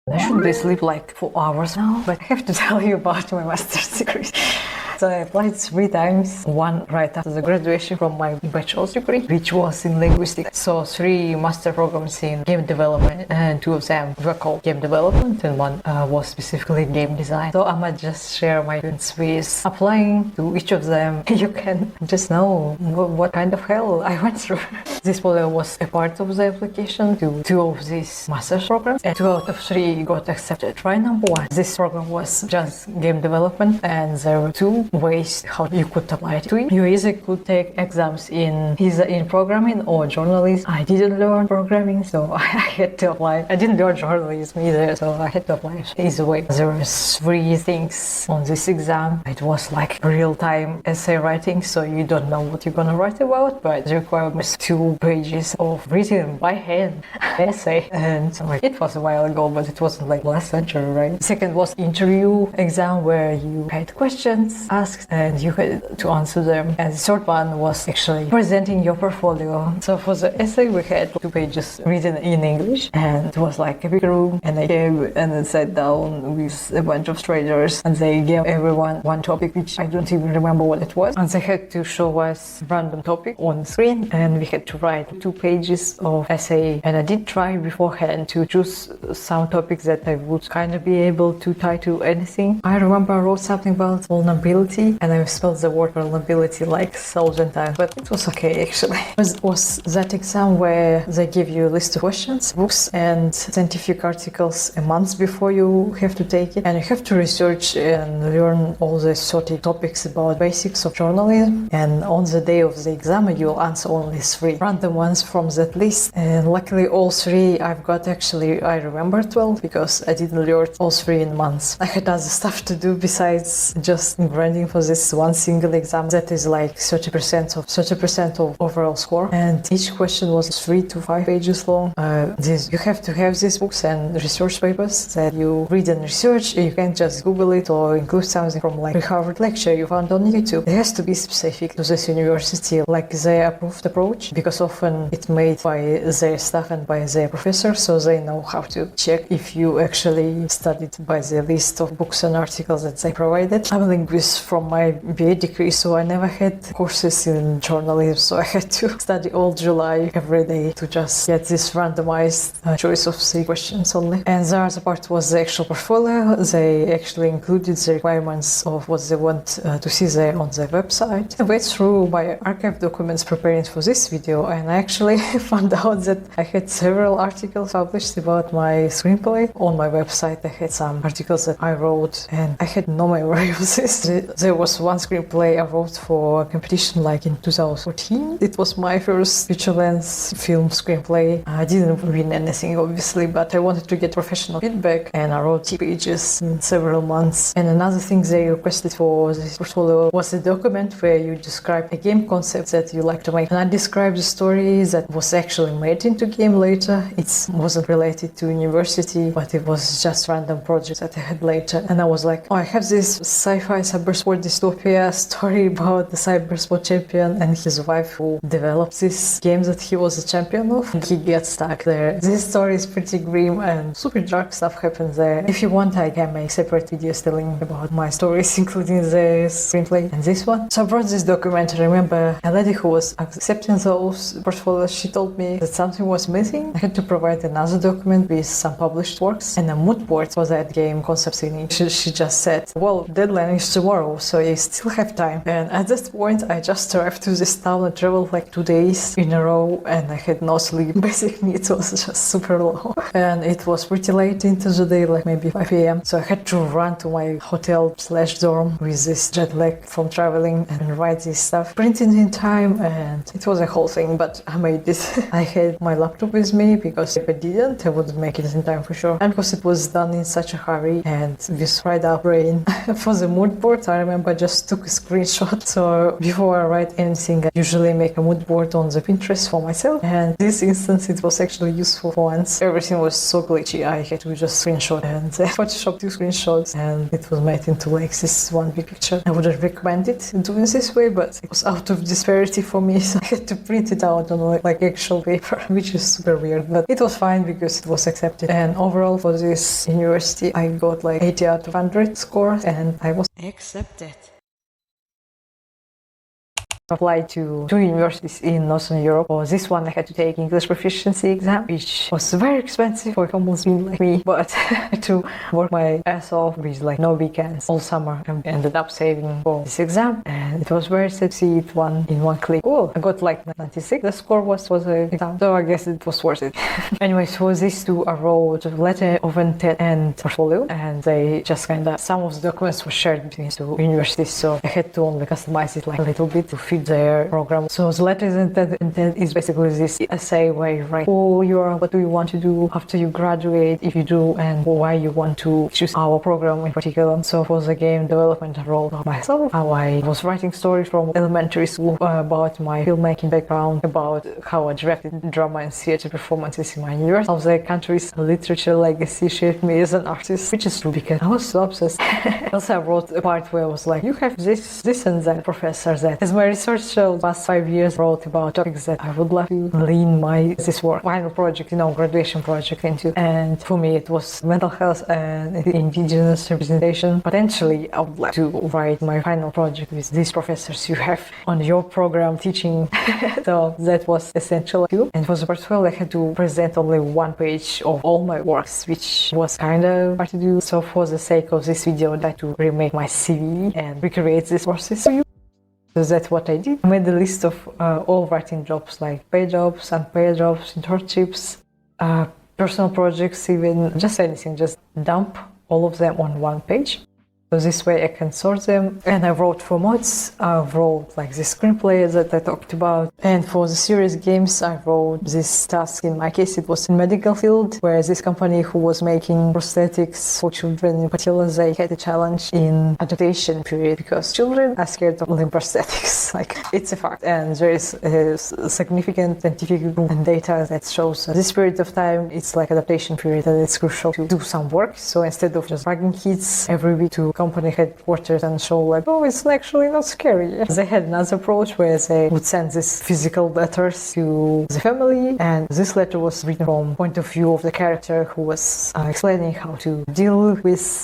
I should be asleep like 4 hours now, but I have to tell you about my master's degree. So I applied 3 times, one right after the graduation from my bachelor's degree, which was in linguistics. So 3 master programs in game development, and 2 of them were called game development, and one was specifically game design. So I might just share my experience with applying to each of them. You can just know what kind of hell I went through. This portfolio was a part of the application to 2 of these master's programs, and 2 out of 3 got accepted. Try number 1. This program was just game development, and there were 2 ways how you could apply to it. You either could take exams either in programming or journalism. I didn't learn programming, so I had to apply. I didn't learn journalism either, so I had to apply either way. There were 3 things on this exam. It was like real-time essay writing, so you don't know what you're gonna write about, but the requirement was 2 pages of written by hand essay, and it was a while ago, but it wasn't like last century, right? Second was interview exam, where you had questions asked and you had to answer them, and the third one was actually presenting your portfolio. So for the essay we had 2 pages written in English, and it was like a big room, and I came and then sat down with a bunch of strangers, and they gave everyone one topic, which I don't even remember what it was, and they had to show us random topic on the screen, and we had to write 2 pages of essay. And I did try beforehand to choose some topics that I would kind of be able to tie to anything. I remember I wrote something about vulnerability, and I spelled the word vulnerability like 1,000 times, but it was okay actually. It was that exam where they give you a list of questions, books and scientific articles a month before you have to take it, and you have to research and learn all the 30 topics about basics of journalism, and on the day of the exam you'll answer only 3 random ones from that list, and luckily all 3 I've got. Actually I remember 12 because I didn't learn all 3 in months. I had other stuff to do besides just grinding for this one single exam that is like 30% of overall score, and each question was 3 to 5 pages long. You have to have these books and research papers that you read and research. You can't just Google it or include something from like a Harvard lecture you found on YouTube. It has to be specific to this university, like their approved approach, because often it's made by their staff and by their professor, so they know how to check if you actually studied by the list of books and articles that they provided. I'm a linguist from my BA degree, so I never had courses in journalism, so I had to study all July every day to just get this randomized choice of 3 questions only. And the other part was the actual portfolio. They actually included the requirements of what they want to see there on their website. I went through my archive documents preparing for this video, and I actually found out that I had several articles published about my screenplay. On my website I had some articles that I wrote, and I had no memory of this. There was one screenplay I wrote for a competition like in 2014. It was my first feature-length film screenplay. I didn't win anything obviously, but I wanted to get professional feedback, and I wrote 2 pages in several months. And another thing they requested for this portfolio was a document where you describe a game concept that you like to make. And I described the story that was actually made into game later. It wasn't related to university, but it was just random project that I had later. And I was like, oh, I have this sci-fi cybersport dystopia story about the cybersport champion and his wife who developed this game that he was a champion of, and he gets stuck there. This story is pretty grim and super dark stuff happens there. If you want, I can make separate videos telling about my stories, including the screenplay and this one. So I brought this document. I remember a lady who was accepting those portfolios, she told me that something was missing. I had to provide another document with some published works and a mood board for that game concepts in it. She just said, well, deadline is tomorrow, so you still have time. And at this point I just arrived to this town and traveled like 2 days in a row, and I had no sleep. Basically it was just super low, and it was pretty late into the day, like maybe 5 a.m. So I had to run to my hotel/dorm with this jet lag from traveling and write this stuff, print it in time, and it was a whole thing, but I made it. I had my laptop with me because if I didn't I wouldn't make it in time for sure, and because it was done in such a hurry and with fried up brain. For the mood board I remember I just took a screenshot. So before I write anything I usually make a mood board on the Pinterest for myself, and this instance it was actually useful for once. Everything was so glitchy I had to just screenshot and Photoshop 2 screenshots, and it was made into like this one big picture. I wouldn't recommend it doing this way, but it was out of disparity for me, so I had to print it out on like actual paper, which is super weird, but it was fine because it was accepted. And overall for this university, I got like 80 out of 100 scores, and I was accepted. Applied to two universities in Northern Europe. For this one, I had to take English proficiency exam, which was very expensive for someone like me, but to work my ass off with like no weekends all summer, I ended up saving for this exam, and it was very sad to see it in one click. Cool, I got like 96. The score was an exam, so I guess it was worth it. Anyways, for these two, I wrote a letter of intent and portfolio, and they just some of the documents were shared between two universities, so I had to only customize it like a little bit to fit their program. So the letter of intent is basically this essay where you write who you are, what do you want to do after you graduate, if you do, and why you want to choose our program in particular. So for the game development, I wrote about myself, how I was writing stories from elementary school, about my filmmaking background, about how I directed drama and theater performances in my university, how the country's literature legacy shaped me as an artist, which is true because I was so obsessed. Also, I wrote a part where I was like, you have this and that, professor that. As my research showed, past 5 years wrote about topics that I would love to lean this work, final project, graduation project into. And for me, it was mental health and indigenous representation. Potentially, I would like to write my final project with these professors you have on your program teaching. So that was essential too. And for the portfolio, I had to present only one page of all my works, which was kind of hard to do. So for the sake of this video, I'd like to remake my CV and recreate this process for you. So that's what I did. I made a list of all writing jobs, like paid jobs, unpaid jobs, internships, personal projects, even just anything, just dump all of them on one page. So this way I can sort them. And I wrote for mods, I wrote like the screenplay that I talked about. And for the serious games, I wrote this task. In my case, it was in medical field, where this company who was making prosthetics for children in particular, they had a challenge in adaptation period because children are scared of limb prosthetics. Like, it's a fact. And there is a significant scientific group and data that shows this period of time, it's like adaptation period, and it's crucial to do some work. So instead of just dragging kids every week to company headquarters and show like, oh, it's actually not scary. They had another approach where they would send these physical letters to the family, and this letter was written from point of view of the character who was explaining how to deal with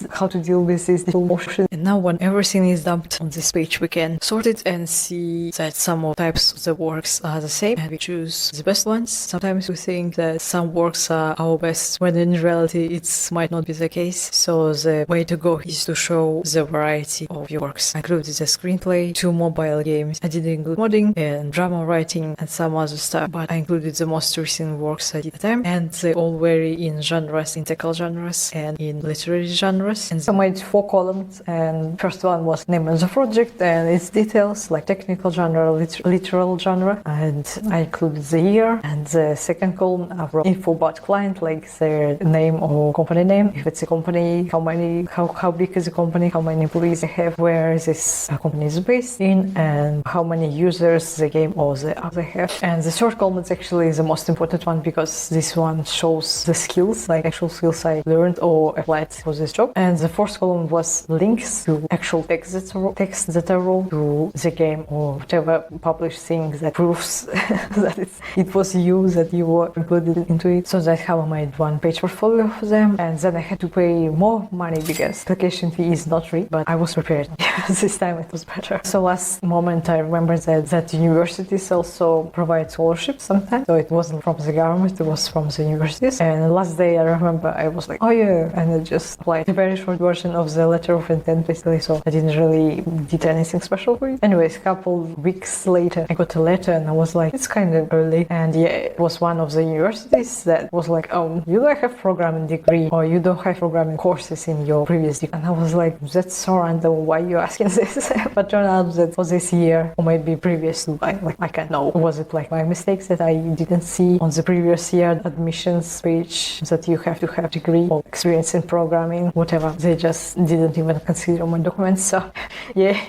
this digital motion. And now when everything is dumped on this page, we can sort it and see that some of types of the works are the same, and we choose the best ones. Sometimes we think that some works are our best, when in reality it might not be the case. So the way to go is to show the variety of your works. I included a screenplay, 2 mobile games. I didn't include modding and drama writing and some other stuff, but I included the most recent works I did at the time, and they all vary in genres, in technical genres and in literary genres. And I made 4 columns, and first one was name of the project and its details, like technical genre, literal genre, and I included the year. And the second column, I wrote info about client, like their name or company name, if it's a company, how big is the company, how many employees they have, where this company is based in, and how many users the game or the app they have. And the third column is actually the most important one, because this one shows the skills, like actual skills I learned or applied for this job. And the fourth column was links to actual text that I wrote to the game or whatever published thing that proves that it was you, that you were included into it. So that's how I made one page portfolio for them. And then I had to pay more money because application fee is not free, but I was prepared. This time it was better. So last moment I remember that universities also provide scholarships sometimes. So it wasn't from the government, it was from the universities. And the last day I remember I was like, oh yeah, and I just applied a very short version of the letter of intent basically, so I didn't really did anything special for it. Anyways, a couple weeks later I got a letter and I was like, it's kind of early. And yeah, it was one of the universities that was like, oh, you don't have programming degree, or you don't have programming courses in your previous degree. And I was like, that's so random, why are you asking this? But turned out that for this year, or maybe previous to, I can't know, was it like my mistakes that I didn't see on the previous year admissions page that you have to have degree or experience in programming, whatever. They just didn't even consider my documents, so yeah.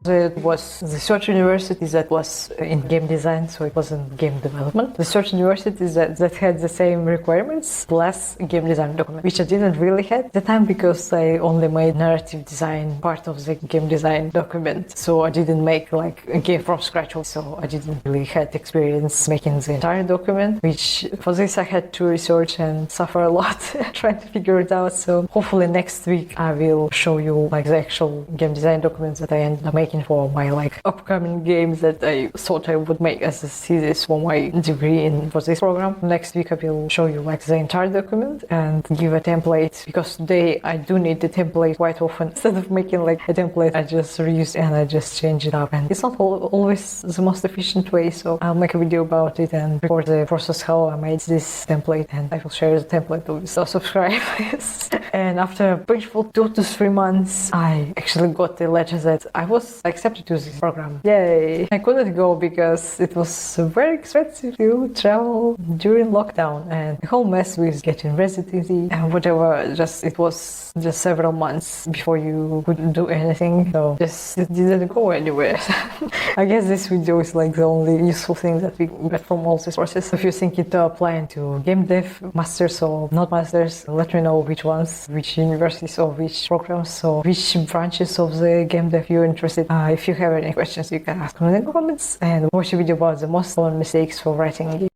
It was the third university that was in game design, so it wasn't game development. The third university that had the same requirements plus game design document, which I didn't really have at the time because I only made narrative design part of the game design document. So I didn't make like a game from scratch. So I didn't really had experience making the entire document, which for this I had to research and suffer a lot trying to figure it out. So hopefully next week I will show you like the actual game design documents that I ended up making for my like upcoming games that I thought I would make as a thesis for my degree for this program. Next week I will show you like the entire document and give a template, because today I do need the template quite often. Instead of making like a template, I just reuse and I just change it up, and it's not always the most efficient way. So I'll make a video about it and record the process how I made this template, and I will share the template with you. So subscribe. And after a briefly 2 to 3 months, I actually got the letter that I was accepted to this program. Yay! I couldn't go because it was very expensive to travel during lockdown and the whole mess with getting residency and whatever. It was just several months before you could do anything. So it didn't go anywhere. I guess this video is like the only useful thing that we get from all this process. If you're thinking to apply to game dev, masters or not masters, let me know which ones, which universities or which programs or which branches of the game dev you're interested. If you have any questions, you can ask me in the comments, and watch a video about the most common mistakes for writing a game.